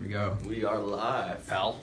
we go. We are live. Hell.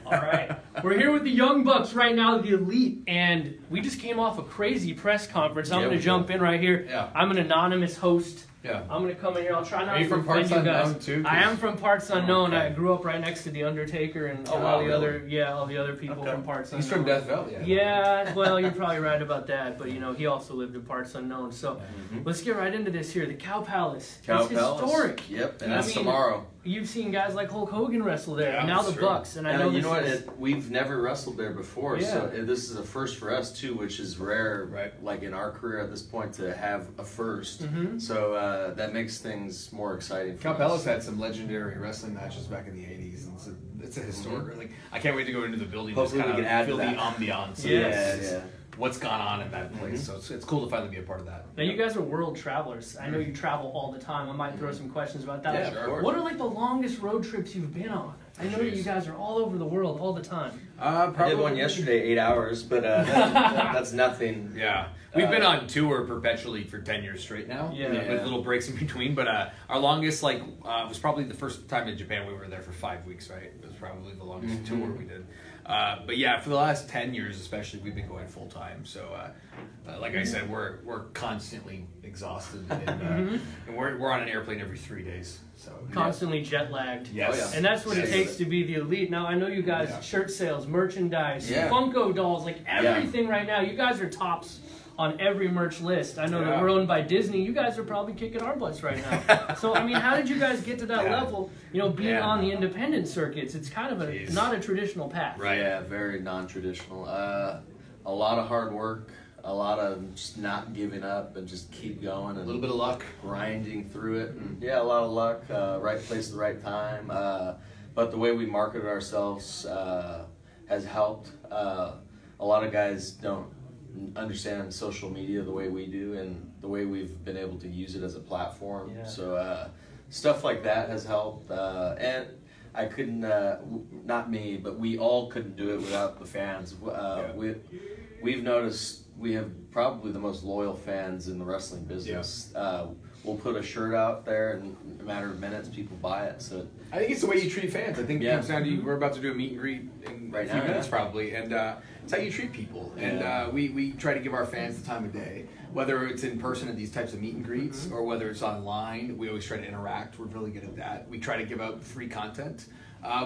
All right. We're here with the Young Bucks right now, the Elite, and we just came off a crazy press conference. I'm going to jump in right here. Yeah. I'm an anonymous host. Yeah. I'm going to come in here. I'll try not Are you to from offend Parts you guys. Unknown too? I am from Parts Unknown. okay. I grew up right next to the Undertaker and all wow, the really? other people from Parts Unknown. He's from Death Valley. Yeah, well, you're probably right about that, but you know, he also lived in Parts Unknown. So let's get right into this here. The Cow Palace. It's historic. Yep, and I that's mean, tomorrow. You've seen guys like Hulk Hogan wrestle there, Yeah, and now the that's true. Bucks, and I And know you this know what? is... We've never wrestled there before, so Yeah. this is a first for us too, which is rare. Right. Like in our career at this point, to have a first. Mhm. So that makes things more exciting. For Cow us. Palace had some legendary wrestling matches back in the 80s, and it's a historic. Like, I can't wait to go into the building and just Hopefully kind we of can add feel to the that. ambiance. Yes. of what's gone on in that place. So it's cool to finally be a part of that. Now, you guys are world travelers. I know you travel all the time. I might throw some questions about that. Yeah, sure. What are like the longest road trips you've been on? I know that you guys are all over the world all the time. I did one yesterday, 8 hours, but that's nothing. Yeah, we've been on tour perpetually for 10 years straight now. Yeah. With little breaks in between. But our longest, was probably the first time in Japan. We were there for 5 weeks, right? It was probably the longest tour we did. But yeah, for the last 10 years especially, we've been going full time. So, like I said, we're constantly exhausted, and we're on an airplane every 3 days. So Constantly jet lagged. Yes. Oh, yeah. And that's what it Yes. takes to be the Elite. Now, I know you guys, shirt sales, merchandise, Yeah. Funko dolls, like everything right now. You guys are tops on every merch list. I know that we're owned by Disney. You guys are probably kicking our butts right now. So, I mean, how did you guys get to that level? You know, being on the independent circuits, it's kind of not a traditional path. Right. Yeah, very non-traditional. A lot of hard work, a lot of just not giving up and just keep going and A little bit of luck. grinding through it. And yeah, a lot of luck, right place at the right time. But the way we marketed ourselves has helped. A lot of guys don't understand social media the way we do, and the way we've been able to use it as a platform. Yeah. So stuff like that has helped. And I couldn't, not me, but we all couldn't do it without the fans. We've noticed we have probably the most loyal fans in the wrestling business. We'll put a shirt out there, and in a matter of minutes, people buy it. So I think it's the way you treat fans. I think it Yeah. comes down to we're about to do a meet and greet in Right a few now, minutes yeah. probably, and it's how you treat people. And Yeah. we try to give our fans the time of day, whether it's in person at these types of meet and greets or whether it's online. We always try to interact. We're really good at that. We try to give out free content.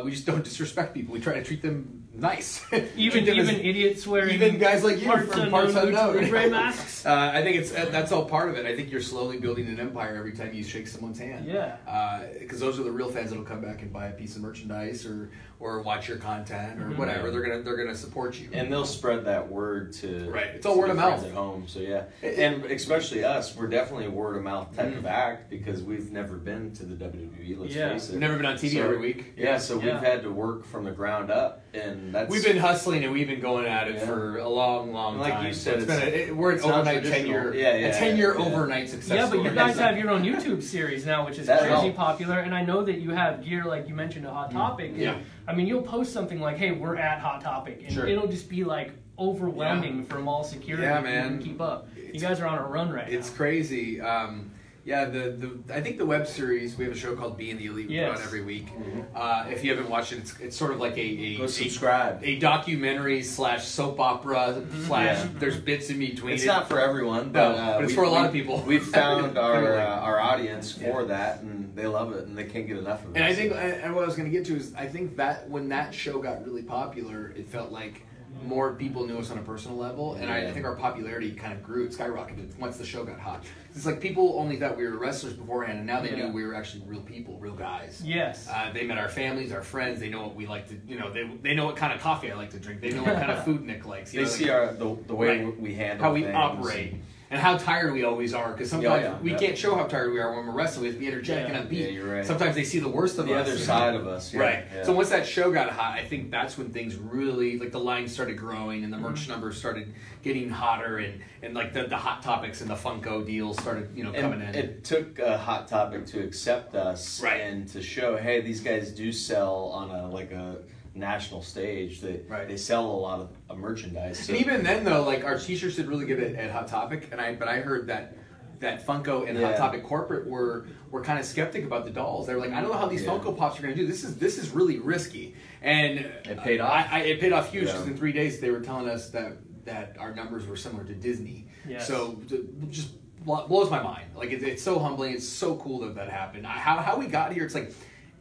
We just don't disrespect people. We try to treat them nice. Even Treat them as- idiots wearing even guys like you from Parts Unknown. gray masks. I think that's all part of it. I think you're slowly building an empire every time you shake someone's hand. Yeah. Because those are the real fans that'll come back and buy a piece of merchandise or watch your content or whatever. They're gonna support you. and they'll spread that word to Right. It's all to word of their friends mouth. at home. So yeah, and especially us, we're definitely a word of mouth type of act because we've never been to the WWE. Let's face it. We've never been on TV So- every week. Yeah, so Yeah. we've had to work from the ground up, and that's We've been hustling and we've been going at it Yeah. for a long, long Like time. you said, So we're an it's not overnight traditional. 10-year, Yeah, a 10-year yeah. overnight success. Yeah, but you story. guys have your own YouTube series now, which is That crazy helped. popular, and I know that you have gear like you mentioned a Hot Topic. And, Yeah. I mean, you'll post something like, "Hey, we're at Hot Topic," and Sure. it'll just be like overwhelming for mall security Yeah, to man. even keep up. You guys are on a run right It's now. crazy. Yeah, I think the web series, we have a show called Being the Elite we put Yes. on every week. If you haven't watched it, it's sort of like Go subscribe. a documentary / soap opera / Yeah. there's bits in between. It's it. not for everyone, No, but, but it's for a lot of people. We've found our Clearly. our audience for that, and they love it, and they can't get enough of it. And I think, So- and what I was going to get to is, I think that when that show got really popular, it felt like more people knew us on a personal level, and I think our popularity kind of grew, it skyrocketed once the show got hot. It's like people only thought we were wrestlers beforehand, and now they knew we were actually real people, real guys. Yes. They met our families, our friends. They know what we like to, they know what kind of coffee I like to drink. They know what kind of food Nick likes. they see the way we handle how we things operate. And how tired we always are, because sometimes we can't show how tired we are when we're wrestling. We have to be energetic and upbeat. Yeah, you're right. Sometimes they see the worst of the us. other side of us. Yeah, Right. yeah. So once that show got hot, I think that's when things really, like the lines started growing and the merch numbers started getting hotter, and like the Hot Topics and the Funko deals started, coming in. It took a Hot Topic to accept us and to show, hey, these guys do sell on a national stage. They sell a lot of merchandise. So. And even then, though, like our T-shirts did really good at Hot Topic, but I heard that that Funko and Hot Topic corporate were kind of skeptic about the dolls. They were like, I don't know how these Funko Pops are going to do. This is really risky, and it paid off. It paid off huge because in 3 days they were telling us that our numbers were similar to Disney. Yes. So just blows my mind. Like it's so humbling. It's so cool that happened. How we got here, it's like.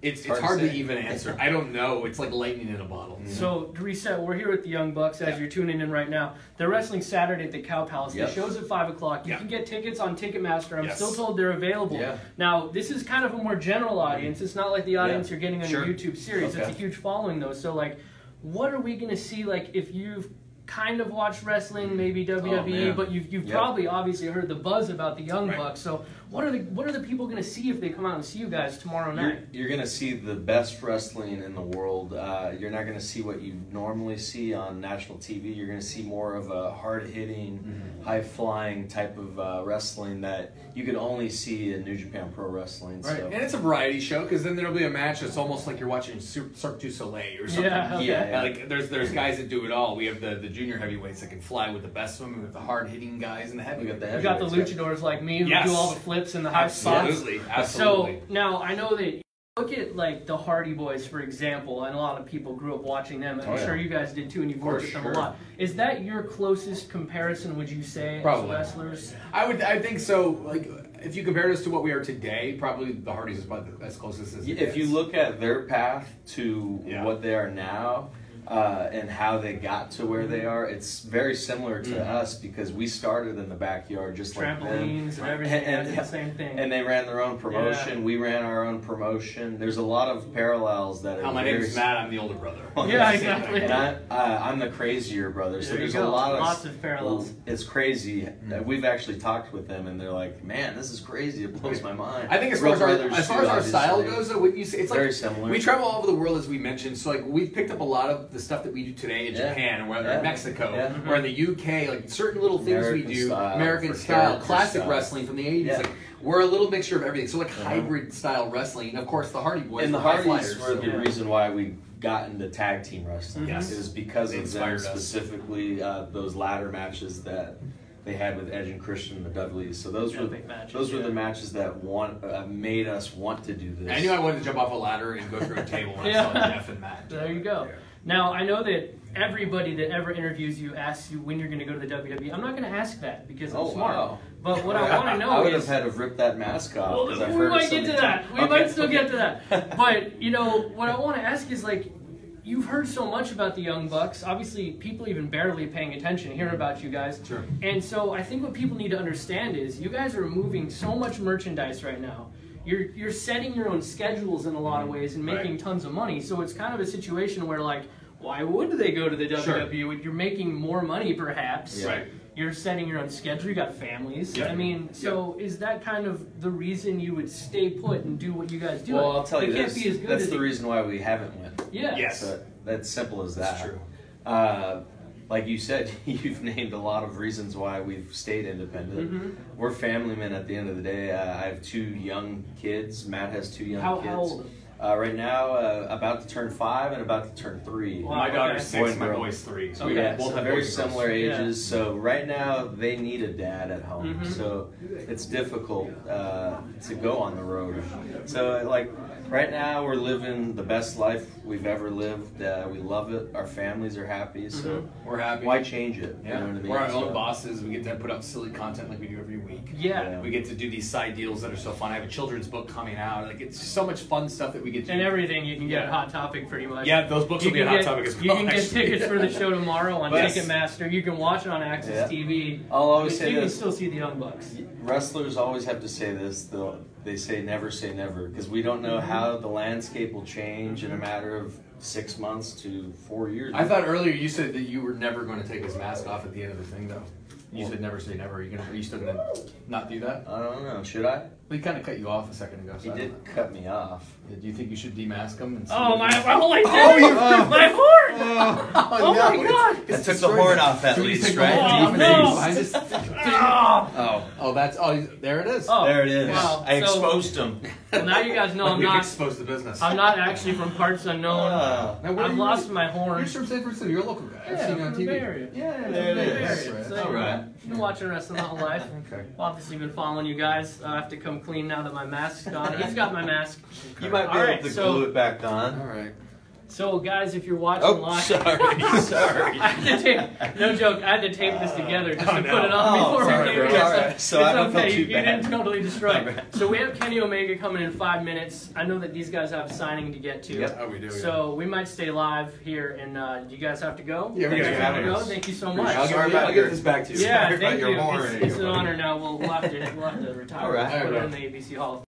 It's hard to even answer. I don't know. It's like lightning in a bottle. Mm-hmm. So, to reset, we're here with the Young Bucks as you're tuning in right now. They're wrestling Saturday at the Cow Palace. The show's at 5 o'clock. You can get tickets on Ticketmaster. I'm still told they're available. Yeah. Now, this is kind of a more general audience. It's not like the audience you're getting on your YouTube series. It's a huge following, though. So, like, what are we going to see? Like, if you've kind of watched wrestling, maybe WWE, but you've probably obviously heard the buzz about the Young Bucks. So what are the people going to see if they come out and see you guys tomorrow night? You're going to see the best wrestling in the world. You're not going to see what you normally see on national TV. You're going to see more of a hard-hitting, high-flying type of wrestling that you could only see in New Japan Pro Wrestling. Right, so. and it's a variety show because then there'll be a match that's almost like you're watching Cirque du Soleil or something. Yeah. Like there's guys that do it all. We have the junior heavyweights that can fly with the best of them. We have the hard-hitting guys and the heavyweights. You got the luchadors like me who do all the flips and the high spots. Absolutely. So now I know that. Look at like the Hardy Boys, for example, and a lot of people grew up watching them, and I'm sure you guys did too, and you've worked with them a lot. Is that your closest comparison, would you say, as wrestlers? I think so. Like, if you compare us to what we are today, probably the Hardys is about as closest as it If you gets. look at their path to what they are now, and how they got to where they are, it's very similar to us because we started in the backyard just like them. Trampolines and everything, and the same thing. And they ran their own promotion. We ran our own promotion. There's a lot of parallels that are. My name is Matt. I'm the older brother. Yeah, exactly. And I'm the crazier brother. So there's a lot of lots of parallels. It's crazy. We've actually talked with them, and they're like, "Man, this is crazy. It blows my mind." I think as far as our style goes, though, what you say, it's like very similar. We travel all over the world, as we mentioned. So like we've picked up a lot of the stuff that we do today in Japan, or in Mexico, or in the UK. Like certain little things American we do, style, American style, classic stuff. wrestling from the 80s. Like we're a little mixture of everything. So like hybrid style wrestling, and of course the Hardy Boys. And the high Hardys flyers. were the reason why we got into tag team wrestling. Yes. It was because They of them, inspired us. specifically those ladder matches that they had with Edge and Christian and the Dudleys. So those were the matches that made us want to do this. I knew I wanted to jump off a ladder and go through a table when I saw Jeff and Matt. There you go. Now, I know that everybody that ever interviews you asks you when you're going to go to the WWE. I'm not going to ask that because I'm smart. Wow. But what I want to know I would is... have had to rip that mask off. Well, we might get to that. We might still get to that. But, you know, what I want to ask is, like, you've heard so much about the Young Bucks. Obviously, people even barely paying attention hear about you guys. Sure. And so I think what people need to understand is you guys are moving so much merchandise right now. You're setting your own schedules in a lot of ways and making tons of money. So it's kind of a situation where, like, why would they go to the WWE? You're making more money, perhaps. Right. You're setting your own schedule. You got families. I mean, so is that kind of the reason you would stay put and do what you guys do? Well, I'll tell you this. That's the reason why we haven't went. Yeah. Yes. So that's simple as that. That's true. Like you said, you've named a lot of reasons why we've stayed independent. We're family men at the end of the day. I have 2 young kids. Matt has 2 young kids. How old? Right now, about to turn 5 and about to turn 3. Wow. My daughter's 6, my girl. boy's 3. So Okay. we Yeah, both so have very boys and girls. similar ages. So right now they need a dad at home. So it's difficult to go on the road. So like right now we're living the best life we've ever lived. We love it. Our families are happy. So We're happy. why change it? Yeah. You know what I mean? We're our So- own bosses. We get to put out silly content like we do every week. Yeah. We get to do these side deals that are so fun. I have a children's book coming out. Like it's so much fun stuff that we get to And do. everything you can get at Hot Topic pretty much. Yeah, those books will be a hot topic as well. You can get actually. tickets for the show tomorrow on Yes. Ticketmaster. You can watch it on Access TV. I'll always You say can this. still see the Young Bucks. Wrestlers always have to say this. They say never because we don't know how the landscape will change in a matter of 6 months to 4 years. I thought earlier you said that you were never going to take his mask off at the end of the thing, though. You said never say never. Are you still going to not do that? I don't know. Should I? We kind of cut you off a second ago. So He I did don't know. cut me off. Do you think you should demask him? And see Oh, what my he- holy Oh, my horn! Oh, Oh, my God! That took the horn off at least, right? Oh, no! I just. Oh, There it is. Oh, There it is. wow. I So- exposed him. Well, now you guys know I'm We've not. exposed the business. I'm not actually from parts unknown. Now, where I've are you- lost my You're horn. from San Francisco. You're a local guy. I've Yeah, seen you on from the TV. Bay Area. Yeah, There it Bay is. Area. So, All right. Been watching wrestling all my life. Okay. Obviously been following you guys. I have to come clean now that my mask's gone. He's got my mask. You might be All able right, to so- glue it back on. All right. So guys, if you're watching Oh, live, sorry. I had to tape, no joke, I had to tape this together just to no. put it on Oh, before sorry, we came bro. here. All right. So I don't it's feel okay, too you bad. didn't totally destroy My it. bad. So we have Kenny Omega coming in 5 minutes. I know that these guys have signing to get to. Yep. Oh, we do. So we might stay live here, and do you guys have to go? Yeah, we You gotta guys go. have to go. Thank you so much. I'll give this back to you. Yeah, Sorry about thank your you. horn. It's an honor now. We'll have to retire. All right. Put it All right. in the ABC Hall of